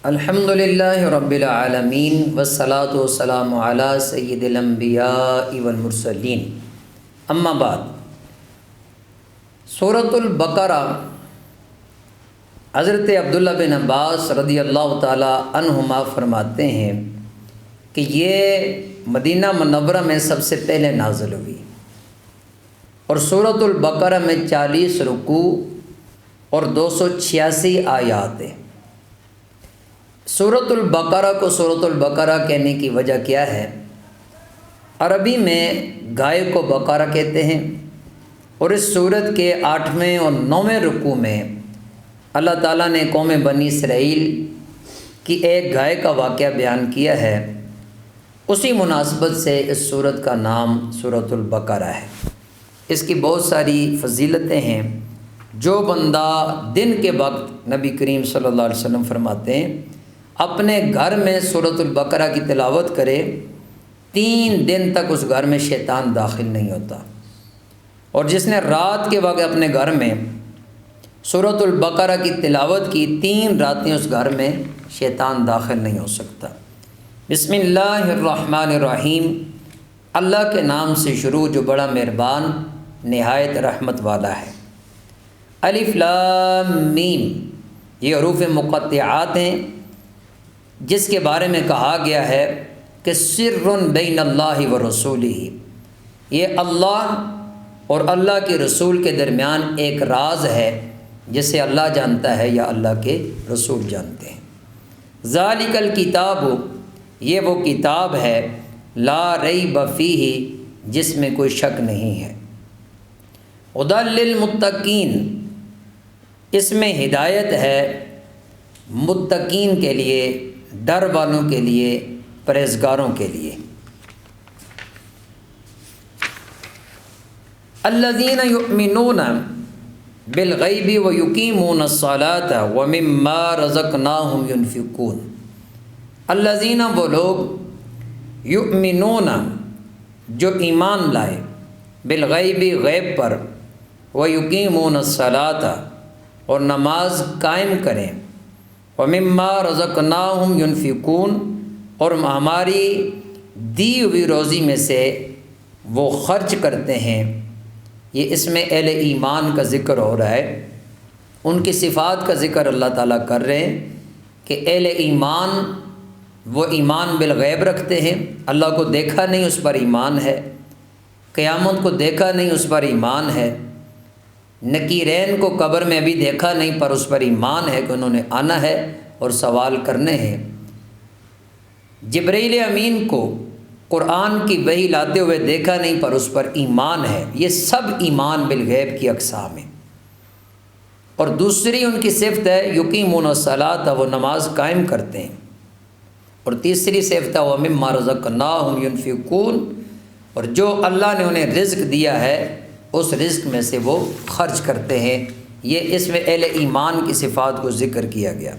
الحمدللہ رب العالمین والصلاة والسلام علی سید الانبیاء والمرسلین، اما بعد۔ سورۃ البقرہ حضرت عبداللہ بن عباس رضی اللہ تعالی عنہما فرماتے ہیں کہ یہ مدینہ منورہ میں سب سے پہلے نازل ہوئی اور سورۃ البقرہ میں 40 رکوع اور 286 آیات ہیں۔ سورۃ البقرہ کو سورۃ البقرہ کہنے کی وجہ کیا ہے؟ عربی میں گائے کو بقرہ کہتے ہیں، اور اس سورت کے 8ویں اور 9ویں رکوع میں اللہ تعالیٰ نے قوم بنی اسرائیل کی ایک گائے کا واقعہ بیان کیا ہے۔ اسی مناسبت سے اس سورت کا نام سورۃ البقرہ ہے۔ اس کی بہت ساری فضیلتیں ہیں۔ جو بندہ دن کے وقت نبی کریم صلی اللہ علیہ وسلم فرماتے ہیں اپنے گھر میں سورۃ البقرہ کی تلاوت کرے، 3 دن تک اس گھر میں شیطان داخل نہیں ہوتا، اور جس نے رات کے وقت اپنے گھر میں سورۃ البقرہ کی تلاوت کی، 3 راتیں اس گھر میں شیطان داخل نہیں ہو سکتا۔ بسم اللہ الرحمن الرحیم، اللہ کے نام سے شروع جو بڑا مہربان نہایت رحمت والا ہے۔ الف لام میم، یہ حروف مقطعات ہیں جس کے بارے میں کہا گیا ہے کہ سر بین اللہ و رسولہ، یہ اللہ اور اللہ کے رسول کے درمیان ایک راز ہے جسے اللہ جانتا ہے یا اللہ کے رسول جانتے ہیں۔ ذالک الکتاب، یہ وہ کتاب ہے لا ریب فیہ، جس میں کوئی شک نہیں ہے۔ ھدی للمتقین، اس میں ہدایت ہے متقین کے لیے، ڈر والوں کے لیے، پرہیزگاروں کے لیے۔ الذین یؤمنون بالغیب ویقیمون الصلاۃ ومما رزقناہم ینفقون۔ الذین، وہ لوگ، یؤمنون، جو ایمان لائے، بالغیب، غیب پر، ویقیمون الصلاۃ، اور نماز قائم کریں، ومما رزقناہم ینفقون، اور ہماری دی ہوئی روزی میں سے وہ خرچ کرتے ہیں۔ یہ اس میں اہل ایمان کا ذکر ہو رہا ہے، ان کی صفات کا ذکر اللہ تعالیٰ کر رہے ہیں کہ اہل ایمان وہ ایمان بالغیب رکھتے ہیں، اللہ کو دیکھا نہیں اس پر ایمان ہے، قیامت کو دیکھا نہیں اس پر ایمان ہے، نکیرین کو قبر میں ابھی دیکھا نہیں پر اس پر ایمان ہے کہ انہوں نے آنا ہے اور سوال کرنے ہیں۔ جبرائیل امین کو قرآن کی وحی لاتے ہوئے دیکھا نہیں پر اس پر ایمان ہے۔ یہ سب ایمان بالغیب کی اقسام ہیں۔ اور دوسری ان کی صفت ہے یقیمون الصلاۃ، وہ نماز قائم کرتے ہیں، اور تیسری صفت ہے ومما رزقناہم ینفقون، اور جو اللہ نے انہیں رزق دیا ہے اس رزق میں سے وہ خرچ کرتے ہیں۔ یہ اس میں اہل ایمان کی صفات کو ذکر کیا گیا۔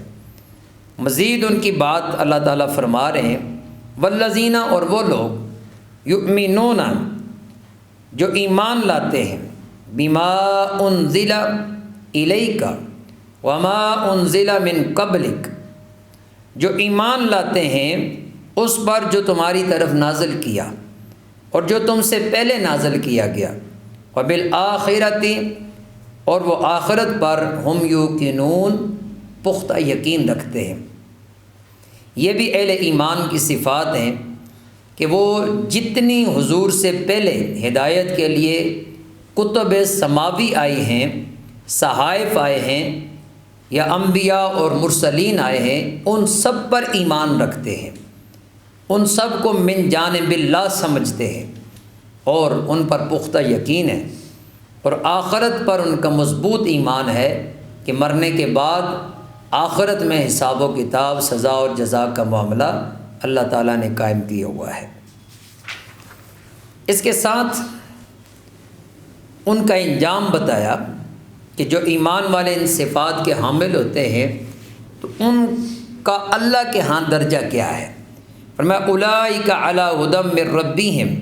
مزید ان کی بات اللہ تعالیٰ فرما رہے ہیں والذین، اور وہ لوگ، یؤمنون، جو ایمان لاتے ہیں، بما انزل الیک وما انزل من قبلک، جو ایمان لاتے ہیں اس پر جو تمہاری طرف نازل کیا اور جو تم سے پہلے نازل کیا گیا، وبالآخرۃ، اور وہ آخرت پر، ہم یوقنون، پختہ یقین رکھتے ہیں۔ یہ بھی اہل ایمان کی صفات ہیں کہ وہ جتنی حضور سے پہلے ہدایت کے لیے کتب سماوی آئی ہیں، صحائف آئے ہیں، یا انبیاء اور مرسلین آئے ہیں، ان سب پر ایمان رکھتے ہیں، ان سب کو من جانب اللہ سمجھتے ہیں اور ان پر پختہ یقین ہے، اور آخرت پر ان کا مضبوط ایمان ہے کہ مرنے کے بعد آخرت میں حساب و کتاب، سزا اور جزا کا معاملہ اللہ تعالیٰ نے قائم کیا ہوا ہے۔ اس کے ساتھ ان کا انجام بتایا کہ جو ایمان والے ان صفات کے حامل ہوتے ہیں تو ان کا اللہ کے ہاں درجہ کیا ہے۔ فرمایا اولئک علی ھدی من ربہم،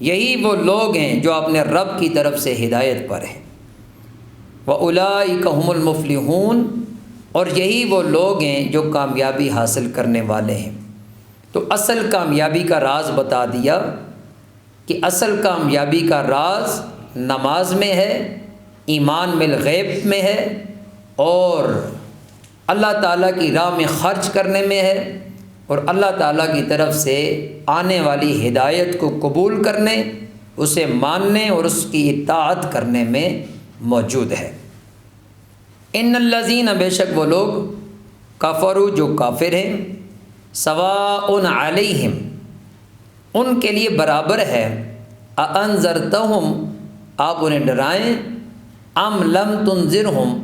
یہی وہ لوگ ہیں جو اپنے رب کی طرف سے ہدایت پر ہیں۔ وَأُولَئِكَ هُمُ الْمُفْلِحُونَ، اور یہی وہ لوگ ہیں جو کامیابی حاصل کرنے والے ہیں۔ تو اصل کامیابی کا راز بتا دیا کہ اصل کامیابی کا راز نماز میں ہے، ایمان بالغیب میں ہے، اور اللہ تعالیٰ کی راہ میں خرچ کرنے میں ہے، اور اللہ تعالیٰ کی طرف سے آنے والی ہدایت کو قبول کرنے، اسے ماننے اور اس کی اطاعت کرنے میں موجود ہے۔ ان الذین، بے شک وہ لوگ، کفروا، جو کافر ہیں، سواء علیہم، ان کے لیے برابر ہے، اانذرتہم، آپ انہیں ڈرائیں، ام لم تنذرہم،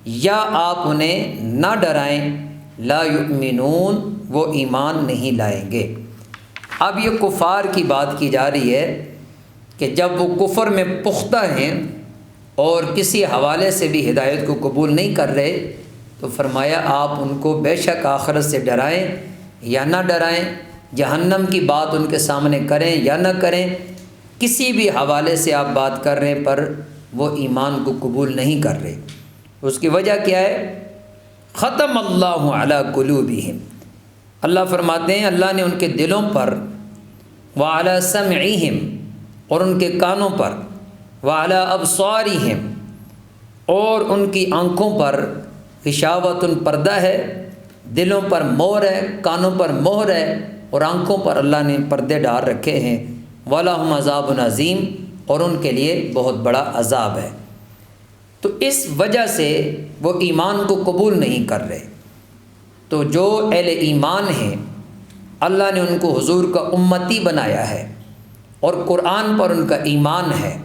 یا آپ انہیں نہ ڈرائیں، لا یؤمنون، وہ ایمان نہیں لائیں گے۔ اب یہ کفار کی بات کی جا رہی ہے کہ جب وہ کفر میں پختہ ہیں اور کسی حوالے سے بھی ہدایت کو قبول نہیں کر رہے، تو فرمایا آپ ان کو بے شک آخرت سے ڈرائیں یا نہ ڈرائیں، جہنم کی بات ان کے سامنے کریں یا نہ کریں، کسی بھی حوالے سے آپ بات کر رہے ہیں پر وہ ایمان کو قبول نہیں کر رہے۔ اس کی وجہ کیا ہے؟ ختم اللہ علی قلوبہم، اللہ فرماتے ہیں اللہ نے ان کے دلوں پر، وعلی سمعہم، اور ان کے کانوں پر، وعلی ابصارہم، اور ان کی آنکھوں پر، غشاوۃ، پردہ ہے، دلوں پر مہر ہے، کانوں پر مہر ہے، اور آنکھوں پر اللہ نے پردے ڈال رکھے ہیں، وَلَهُمْ عَذَابٌ عَظِيمٌ، اور ان کے لیے بہت بڑا عذاب ہے۔ تو اس وجہ سے وہ ایمان کو قبول نہیں کر رہے۔ تو جو اہل ایمان ہیں، اللہ نے ان کو حضور کا امتی بنایا ہے، اور قرآن پر ان کا ایمان ہے،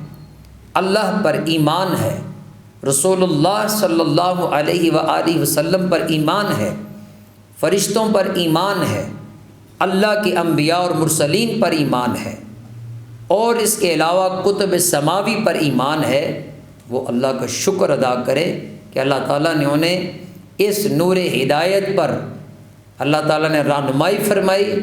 اللہ پر ایمان ہے، رسول اللہ صلی اللہ علیہ وآلہ وسلم پر ایمان ہے، فرشتوں پر ایمان ہے، اللہ کے انبیاء اور مرسلین پر ایمان ہے، اور اس کے علاوہ کتب سماوی پر ایمان ہے، وہ اللہ کا شکر ادا کرے کہ اللہ تعالیٰ نے انہیں اس نور ہدایت پر اللہ تعالیٰ نے رہنمائی فرمائی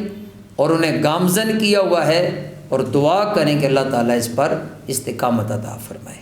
اور انہیں گامزن کیا ہوا ہے، اور دعا کریں کہ اللہ تعالیٰ اس پر استقامت عطا فرمائے۔